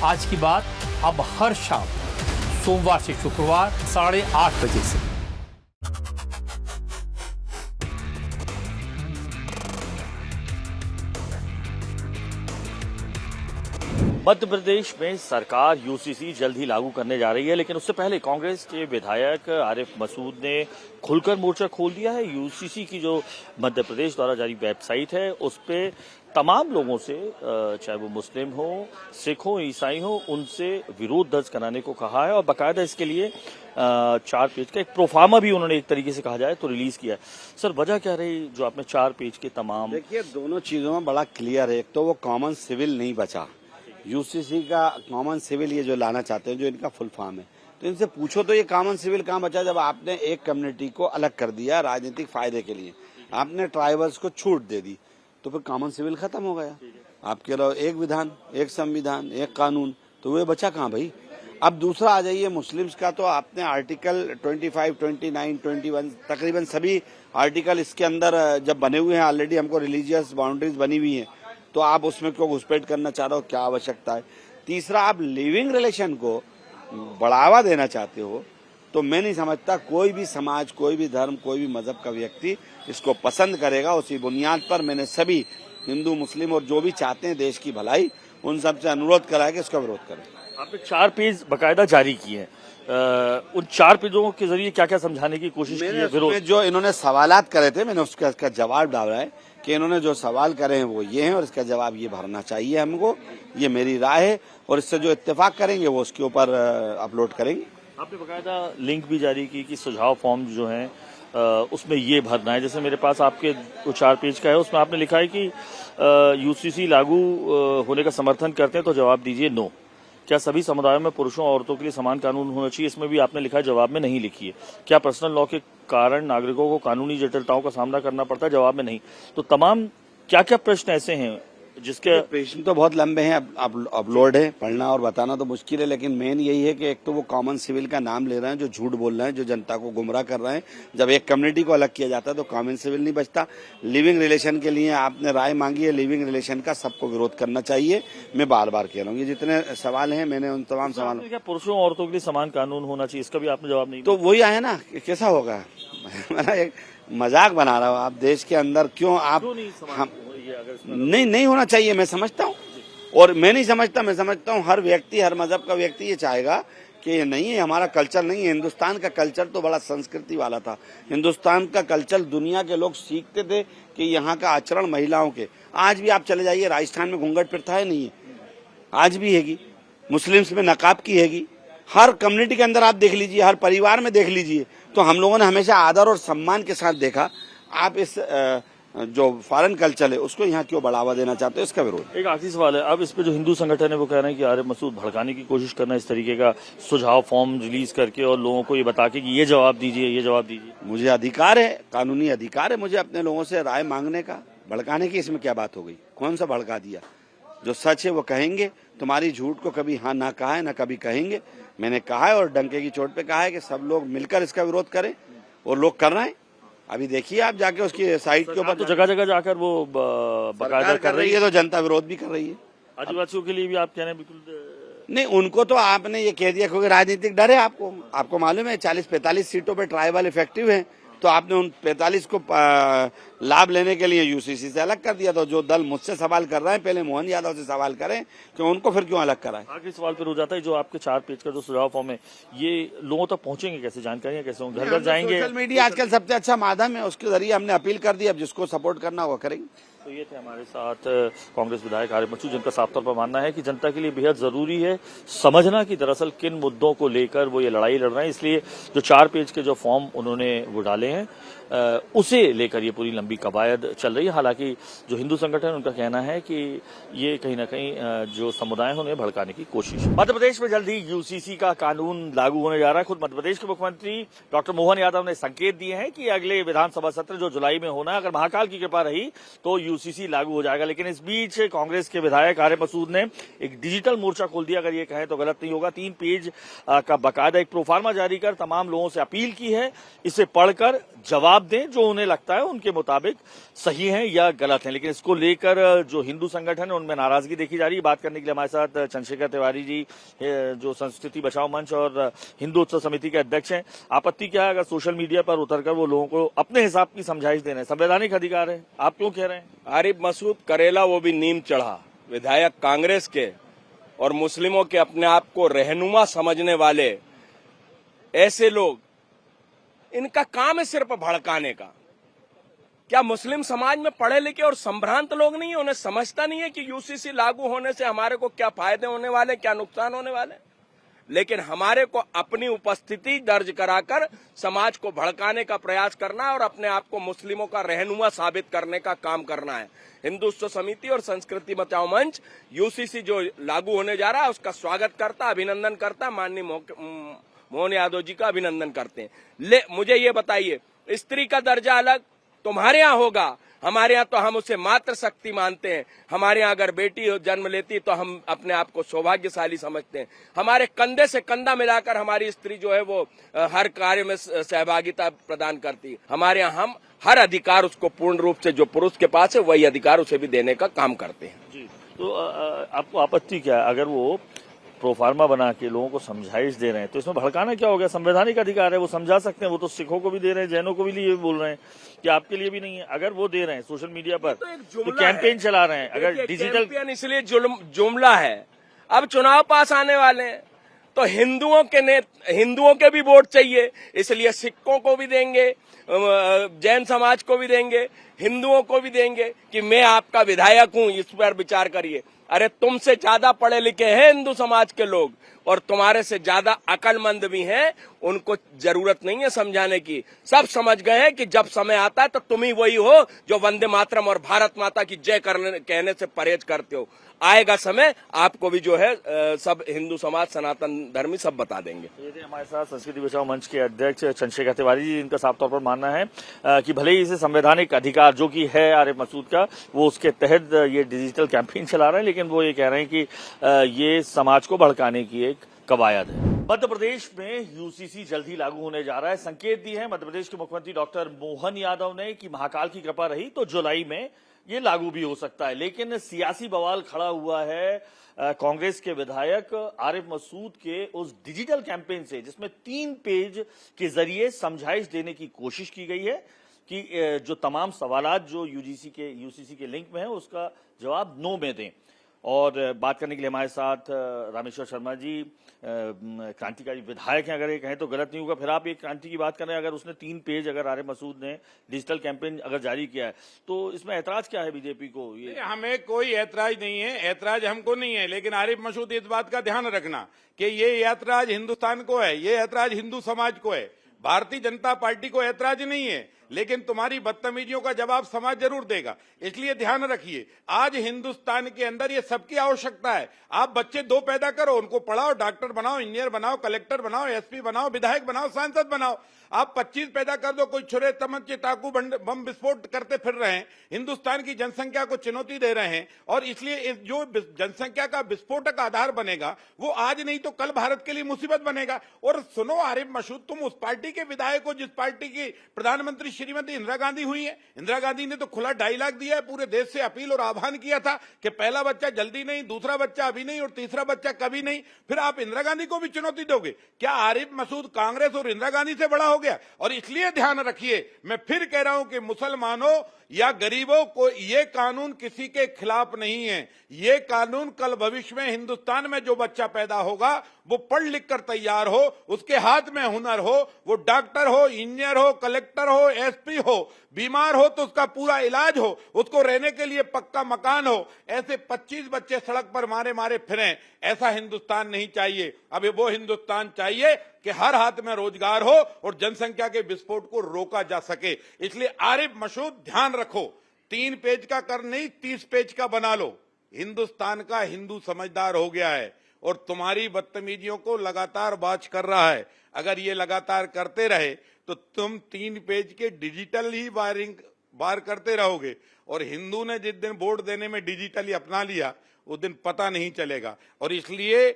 आज की बात अब हर शाम सोमवार से शुक्रवार 8:30 बजे से। मध्य प्रदेश में सरकार यूसीसी जल्द ही लागू करने जा रही है, लेकिन उससे पहले कांग्रेस के विधायक आरिफ मसूद ने खुलकर मोर्चा खोल दिया है। यूसीसी की जो मध्य प्रदेश द्वारा जारी वेबसाइट है उस पे तमाम लोगों से, चाहे वो मुस्लिम हो, सिख हो, ईसाई हो, उनसे विरोध दर्ज कराने को कहा है और बाकायदा इसके लिए 4 पेज का एक प्रोफार्मा भी उन्होंने एक तरीके से कहा जाए तो रिलीज किया है। सर, वजह क्या रही जो आपने 4 पेज के तमाम? देखिए, दोनों चीजों में बड़ा क्लियर है। एक तो वो कॉमन सिविल नहीं बचा, यूसीसी का कॉमन सिविल ये जो लाना चाहते हैं, जो इनका फुल फॉर्म है, तो इनसे पूछो तो ये कॉमन सिविल कहाँ बचा जब आपने एक कम्युनिटी को अलग कर दिया राजनीतिक फायदे के लिए, आपने ट्राइबल्स को छूट दे दी, तो फिर कॉमन सिविल खत्म हो गया। आप कह रहे हो एक विधान, एक संविधान, एक कानून, तो वो बचा कहाँ भाई? अब दूसरा आ जाइए मुस्लिम्स का, तो आपने आर्टिकल 25, 29, 21 तकरीबन सभी आर्टिकल इसके अंदर जब बने हुए हैं ऑलरेडी, हमको रिलीजियस बाउंड्रीज बनी हुई हैं, तो आप उसमें क्यों घुसपैठ करना चाह रहे हो? क्या आवश्यकता है? तीसरा, आप लिविंग रिलेशन को बढ़ावा देना चाहते हो, तो मैं नहीं समझता कोई भी समाज, कोई भी धर्म, कोई भी मजहब का व्यक्ति इसको पसंद करेगा। उसी बुनियाद पर मैंने सभी हिंदू, मुस्लिम और जो भी चाहते हैं देश की भलाई, उन सबसे अनुरोध करा है कि इसका विरोध करें। आपने 4 पेज बकायदा जारी किए हैं, उन 4 पेजों के जरिए क्या क्या समझाने की कोशिश की है? विरोध जो इन्होंने सवालात करे थे, मैंने उसका जवाब डाला है कि इन्होंने जो सवाल करे हैं वो ये हैं और इसका जवाब ये भरना चाहिए हमको, ये मेरी राय है, और इससे जो इत्तेफाक करेंगे वो उसके ऊपर अपलोड करेंगे। आपने बकायदा लिंक भी जारी की कि सुझाव फॉर्म जो हैं उसमें ये भरना है। जैसे मेरे पास आपके 4 पेज का है, उसमें आपने लिखा है कि यूसीसी लागू होने का समर्थन करते हैं तो जवाब दीजिए नो। क्या सभी समुदायों में पुरुषों और औरतों के लिए समान कानून होना चाहिए? इसमें भी आपने लिखा है, जवाब में नहीं लिखी है। क्या पर्सनल लॉ के कारण नागरिकों को कानूनी जटिलताओं का सामना करना पड़ता है? जवाब में नहीं। तो तमाम क्या क्या प्रश्न ऐसे हैं जिसके प्रश्न तो बहुत लंबे हैं, अब अपलोड है, पढ़ना और बताना तो मुश्किल है, लेकिन मेन यही है कि एक तो वो कॉमन सिविल का नाम ले रहे हैं, जो झूठ बोल रहे हैं, जो जनता को गुमराह कर रहे हैं। जब एक कम्युनिटी को अलग किया जाता है तो कॉमन सिविल नहीं बचता। लिविंग रिलेशन के लिए आपने राय मांगी है, लिविंग रिलेशन का सबको विरोध करना चाहिए। मैं बार बार कह रहा हूँ, ये जितने सवाल हैं मैंने उन तमाम सवाल। क्या पुरुषों और औरतों के लिए समान कानून होना चाहिए, इसका भी आपने जवाब नहीं? तो वही आया ना, कैसा होगा? मैं एक मजाक बना रहा हूँ। आप देश के अंदर क्यों आप नहीं होना चाहिए, मैं समझता हूँ, और मैं नहीं समझता, मैं समझता हूँ हर व्यक्ति, हर मजहब का व्यक्ति ये चाहेगा कि ये नहीं है, हमारा कल्चर नहीं है। हिंदुस्तान का कल्चर तो बड़ा संस्कृति वाला था। हिंदुस्तान का कल्चर दुनिया के लोग सीखते थे कि यहाँ का आचरण महिलाओं के, आज भी आप चले जाइए राजस्थान में घूंघट प्रथा है, नहीं है, आज भी हैगी। मुस्लिम्स में नकाब की हैगी। हर कम्युनिटी के अंदर आप देख लीजिए, हर परिवार में देख लीजिए, तो हम लोगों ने हमेशा आदर और सम्मान के साथ देखा। आप इस जो फॉरेन कल्चर है उसको यहाँ क्यों बढ़ावा देना चाहते हो? इसका विरोध। एक आखिरी सवाल है, अब इस पे जो हिंदू संगठन है वो कह रहे हैं कि आरिफ मसूद भड़काने की कोशिश करना, इस तरीके का सुझाव फॉर्म रिलीज करके और लोगों को ये बता के कि ये जवाब दीजिए, ये जवाब दीजिए। मुझे अधिकार है, कानूनी अधिकार है मुझे अपने लोगों से राय मांगने का। भड़काने की इसमें क्या बात हो गई? कौन सा भड़का दिया? जो सच है वो कहेंगे। तुम्हारी झूठ को कभी हाँ ना कहा है, ना कभी कहेंगे। मैंने कहा है और डंके की चोट पे कहा है कि सब लोग मिलकर इसका विरोध करें, और लोग कर रहे हैं। अभी देखिए आप जाके उसकी साइट के ऊपर, तो जगह जगह जाकर वो बकायदा कर रही है, तो जनता विरोध भी कर रही है। आदिवासियों के लिए भी आप कह रहे हैं बिल्कुल नहीं, उनको तो आपने ये कह दिया क्योंकि राजनीतिक डर है। आपको मालूम है 40-45 सीटों पे ट्राइबल इफेक्टिव है, तो आपने उन 45 को लाभ लेने के लिए यूसीसी से अलग कर दिया। तो जो दल मुझसे सवाल कर रहे हैं, पहले मोहन यादव से सवाल करें कि उनको फिर क्यों अलग कराएं। आखिरी सवाल फिर हो जाता है, जो आपके 4 पेज का जो सुझाव फॉर्म है, ये लोगों तक पहुंचेंगे कैसे? जानकारियां कैसे होंगी? घर घर जाएंगे? सोशल मीडिया आजकल सबसे अच्छा माध्यम है, उसके जरिए हमने अपील कर दी। अब जिसको सपोर्ट करना होगा करेंगे। तो ये थे हमारे साथ कांग्रेस विधायक आरिफ मसूद, जिनका साफ तौर पर मानना है कि जनता के लिए बेहद जरूरी है समझना कि दरअसल किन मुद्दों को लेकर वो ये लड़ाई लड़ रहे हैं। इसलिए जो 4 पेज के जो फॉर्म उन्होंने वो डाले हैं, उसे लेकर ये पूरी लंबी कवायद चल रही है। हालांकि जो हिंदू संगठन, उनका कहना है कि ये कहीं ना कहीं जो समुदाय है उन्हें भड़काने की कोशिश। मध्य प्रदेश में जल्द ही यूसीसी का कानून लागू होने जा रहा है। खुद मध्य प्रदेश के मुख्यमंत्री डॉक्टर मोहन यादव ने संकेत दिए हैं कि अगले विधानसभा सत्र जो जुलाई में होना है, अगर महाकाल की कृपा रही तो यूसीसी लागू हो जाएगा। लेकिन इस बीच कांग्रेस के विधायक आरिफ मसूद ने एक डिजिटल मोर्चा खोल दिया, अगर ये कहें तो गलत नहीं होगा। 3 पेज का बाकायदा एक प्रोफार्मा जारी कर तमाम लोगों से अपील की है, इसे पढ़कर जवाब जवाब दें जो उन्हें लगता है उनके मुताबिक सही है या गलत है। लेकिन इसको लेकर जो हिंदू संगठन है उनमें नाराजगी देखी जा रही है। बात करने के लिए हमारे साथ चंद्रशेखर तिवारी जी, जो संस्कृति बचाओ मंच और हिंदू उत्सव समिति के अध्यक्ष हैं। आपत्ति क्या है अगर सोशल मीडिया पर उतरकर वो लोगों को अपने हिसाब की समझाइश दे रहे हैं? संवैधानिक अधिकार है, आप क्यों कह रहे हैं? आरिफ मसूद करेला वो भी नीम चढ़ा, विधायक कांग्रेस के और मुस्लिमों के अपने आप को रहनुमा समझने वाले ऐसे लोग, इनका काम है सिर्फ भड़काने का। क्या मुस्लिम समाज में पढ़े लिखे और संभ्रांत लोग नहीं है? उन्हें समझता नहीं है कि यूसीसी लागू होने से हमारे को क्या फायदे होने वाले, क्या नुकसान होने वाले। लेकिन हमारे को अपनी उपस्थिति दर्ज कराकर समाज को भड़काने का प्रयास करना है और अपने आप को मुस्लिमों का रहनुमा साबित करने का काम करना है। हिंदू उत्सव समिति और संस्कृति बचाओ मंच यूसीसी जो लागू होने जा रहा है उसका स्वागत करता, अभिनंदन करता, माननीय मोहन यादव जी का अभिनंदन करते हैं। मुझे ये बताइए, स्त्री का दर्जा अलग तुम्हारे यहाँ होगा, हमारे यहाँ तो हम उसे मातृ शक्ति मानते हैं। हमारे यहाँ अगर बेटी जन्म लेती तो हम अपने आप को सौभाग्यशाली समझते हैं। हमारे कंधे से कंधा मिलाकर हमारी स्त्री जो है वो हर कार्य में सहभागिता प्रदान करती है। हमारे यहाँ हम हर अधिकार उसको पूर्ण रूप से जो पुरुष के पास है वही अधिकार उसे भी देने का काम करते हैं। जी, तो आपको आपत्ति क्या है अगर वो प्रोफार्मा बना के लोगों को समझाइश दे रहे हैं? तो इसमें भड़काना क्या हो गया? संवैधानिक अधिकार है, वो समझा सकते हैं। वो तो सिखों को भी दे रहे हैं, जैनों को भी लिए बोल रहे हैं कि आपके लिए भी नहीं है। अगर वो दे रहे हैं सोशल मीडिया पर तो कैंपेन चला रहे हैं, अगर डिजिटल इसलिए जुमला है। अब चुनाव पास आने वाले हैं तो हिंदुओं के भी वोट चाहिए, इसलिए सिखों को भी देंगे, जैन समाज को भी देंगे, हिंदुओं को भी देंगे कि मैं आपका विधायक हूं, इस पर विचार करिए। अरे तुमसे ज्यादा पढ़े लिखे हैं हिंदू समाज के लोग और तुम्हारे से ज्यादा अकलमंद भी हैं, उनको जरूरत नहीं है समझाने की। सब समझ गए हैं कि जब समय आता है तो तुम ही वही हो जो वंदे मातरम और भारत माता की जय कहने से परहेज करते हो। आएगा समय आपको भी जो है सब हिंदू समाज, सनातन धर्मी सब बता देंगे। ये थे हमारे साथ संस्कृति बचाओ मंच के अध्यक्ष चंद्रशेखर तिवारी जी, जिनका साफ तौर पर मानना है कि भले ही इसे संवैधानिक अधिकार जो कि है आरिफ मसूद का, वो उसके तहत ये डिजिटल कैंपेन चला रहे हैं, लेकिन वो ये कह रहे हैं कि ये समाज को भड़काने की एक कवायद है। मध्य प्रदेश में यूसीसी जल्द ही लागू होने जा रहा है। संकेत दिए हैं मध्य प्रदेश के मुख्यमंत्री डॉक्टर मोहन यादव ने कि महाकाल की कृपा रही तो जुलाई में ये लागू भी हो सकता है। लेकिन सियासी बवाल खड़ा हुआ है कांग्रेस के विधायक आरिफ मसूद के उस डिजिटल कैंपेन से, जिसमें 3 पेज के जरिए समझाइश देने की कोशिश की गई है कि जो तमाम सवालात जो यूसीसी के लिंक में है उसका जवाब नो में दें। और बात करने के लिए हमारे साथ रामेश्वर शर्मा जी, क्रांतिकारी विधायक हैं। अगर ये कहें तो गलत नहीं होगा, फिर आप एक क्रांति की बात कर रहे हैं। अगर उसने 3 पेज अगर आरिफ मसूद ने डिजिटल कैंपेन अगर जारी किया है तो इसमें ऐतराज क्या है बीजेपी को? ये हमें कोई ऐतराज नहीं है, ऐतराज हमको नहीं है, लेकिन आरिफ मसूद इस बात का ध्यान रखना कि ये ऐतराज हिंदुस्तान को है, ये ऐतराज हिंदू समाज को है, भारतीय जनता पार्टी को ऐतराज नहीं है। लेकिन तुम्हारी बदतमीजियों का जवाब समाज जरूर देगा, इसलिए ध्यान रखिए। आज हिंदुस्तान के अंदर ये सबकी आवश्यकता है। आप बच्चे 2 पैदा करो, उनको पढ़ाओ, डॉक्टर बनाओ, इंजीनियर बनाओ, कलेक्टर बनाओ, एसपी बनाओ, विधायक बनाओ, सांसद बनाओ। आप 25 पैदा कर दो, कोई छुरे तमंचे टाकू बम विस्फोट करते फिर रहे हैं, हिंदुस्तान की जनसंख्या को चुनौती दे रहे हैं। और इसलिए जो जनसंख्या का विस्फोटक आधार बनेगा वो आज नहीं तो कल भारत के लिए मुसीबत बनेगा। और सुनो आरिफ मसूद, तुम उस पार्टी के विधायक हो जिस पार्टी की प्रधानमंत्री श्रीमती इंदिरा गांधी हुई है। इंदिरा गांधी ने तो खुला डायलॉग दिया है, पूरे देश से अपील और आह्वान किया था कि पहला बच्चा जल्दी नहीं, दूसरा बच्चा अभी नहीं और तीसरा बच्चा कभी नहीं। फिर आप इंदिरा गांधी को भी चुनौती दोगे? क्या आरिफ मसूद कांग्रेस और इंदिरा गांधी से बड़ा हो गया? और इसलिए ध्यान रखिए, मैं फिर कह रहा हूं कि मुसलमानों या गरीबों को ये कानून किसी के खिलाफ नहीं है। ये कानून कल भविष्य में हिंदुस्तान में जो बच्चा पैदा होगा वो पढ़ लिख कर तैयार हो, उसके हाथ में हुनर हो, वो डॉक्टर हो, इंजीनियर हो, कलेक्टर हो, एसपी हो, बीमार हो तो उसका पूरा इलाज हो, उसको रहने के लिए पक्का मकान हो। ऐसे 25 बच्चे सड़क पर मारे फिरें, ऐसा हिंदुस्तान नहीं चाहिए। अब वो हिंदुस्तान चाहिए कि हर हाथ में रोजगार हो और जनसंख्या के विस्फोट को रोका जा सके। इसलिए आरिफ मसूद ध्यान रखो, 3 पेज का कर नहीं 30 पेज का बना लो। हिंदुस्तान का हिंदू समझदार हो गया है और तुम्हारी बदतमीजियों को लगातार वॉच कर रहा है। अगर ये लगातार करते रहे तो तुम 3 पेज के डिजिटल ही वार करते रहोगे। और हिंदू ने जिस दिन वोट देने में डिजिटली अपना लिया उस दिन पता नहीं चलेगा। और इसलिए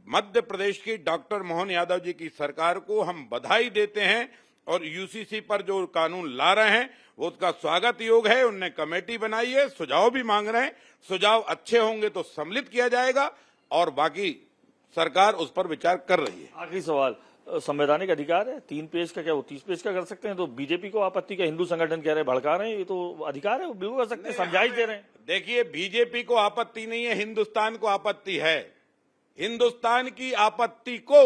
मध्य प्रदेश की डॉक्टर मोहन यादव जी की सरकार को हम बधाई देते हैं और यूसीसी पर जो कानून ला रहे हैं वो उसका स्वागत योग है। उनने कमेटी बनाई है, सुझाव भी मांग रहे हैं। सुझाव अच्छे होंगे तो सम्मिलित किया जाएगा और बाकी सरकार उस पर विचार कर रही है। आखिरी सवाल, संवैधानिक अधिकार है 3 पेज का, क्या वो 30 पेज का कर सकते हैं? तो बीजेपी को आपत्ति का, हिंदू संगठन कह रहे हैं भड़का रहे हैं, ये तो अधिकार है, वो बिल्कुल कर सकते हैं, समझाइश दे रहे हैं। देखिए, बीजेपी को आपत्ति नहीं है, हिंदुस्तान को आपत्ति है। हिंदुस्तान की आपत्ति को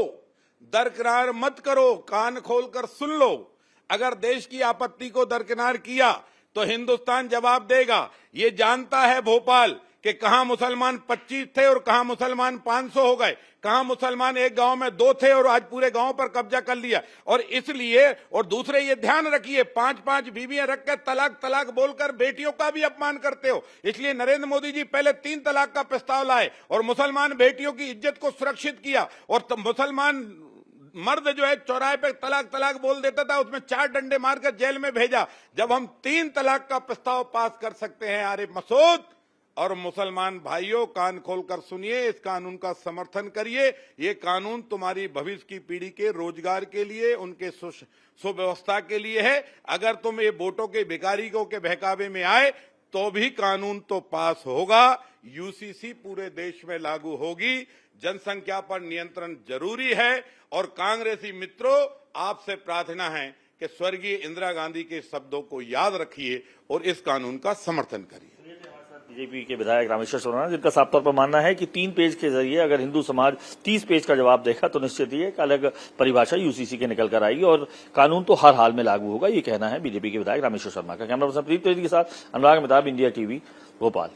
दरकिनार मत करो, कान खोलकर सुन लो। अगर देश की आपत्ति को दरकिनार किया तो हिंदुस्तान जवाब देगा। ये जानता है भोपाल कि कहां मुसलमान 25 थे और कहां मुसलमान 500 हो गए, कहां मुसलमान एक गांव में 2 थे और आज पूरे गांव पर कब्जा कर लिया। और इसलिए, और दूसरे ये ध्यान रखिए, 5-5 बीवियां रख कर तलाक तलाक बोलकर बेटियों का भी अपमान करते हो। इसलिए नरेंद्र मोदी जी पहले 3 तलाक का प्रस्ताव लाए और मुसलमान बेटियों की इज्जत को सुरक्षित किया। और मुसलमान मर्द जो है चौराहे पे तलाक तलाक बोल देता था, उसमें 4 डंडे मारकर जेल में भेजा। जब हम 3 तलाक का प्रस्ताव पास कर सकते हैं आरिफ मसूद और मुसलमान भाइयों, कान खोलकर सुनिए, इस कानून का समर्थन करिए। ये कानून तुम्हारी भविष्य की पीढ़ी के रोजगार के लिए, उनके सुव्यवस्था के लिए है। अगर तुम ये वोटों के भिखारियों के बहकावे में आए तो भी कानून तो पास होगा। यूसीसी पूरे देश में लागू होगी। जनसंख्या पर नियंत्रण जरूरी है। और कांग्रेसी मित्रों, आपसे प्रार्थना है कि स्वर्गीय इंदिरा गांधी के शब्दों को याद रखिए और इस कानून का समर्थन करिए। बीजेपी के विधायक रामेश्वर शर्मा, जिनका साफ तौर पर मानना है कि 3 पेज के जरिए अगर हिंदू समाज 30 पेज का जवाब देगा तो निश्चित ही एक अलग परिभाषा यूसीसी के निकल कर आएगी और कानून तो हर हाल में लागू होगा, ये कहना है बीजेपी के विधायक रामेश्वर शर्मा का। कैमरा पर्सन प्रीत त्रिवेदी के साथ अनुराग मेहताब, इंडिया टीवी, भोपाल।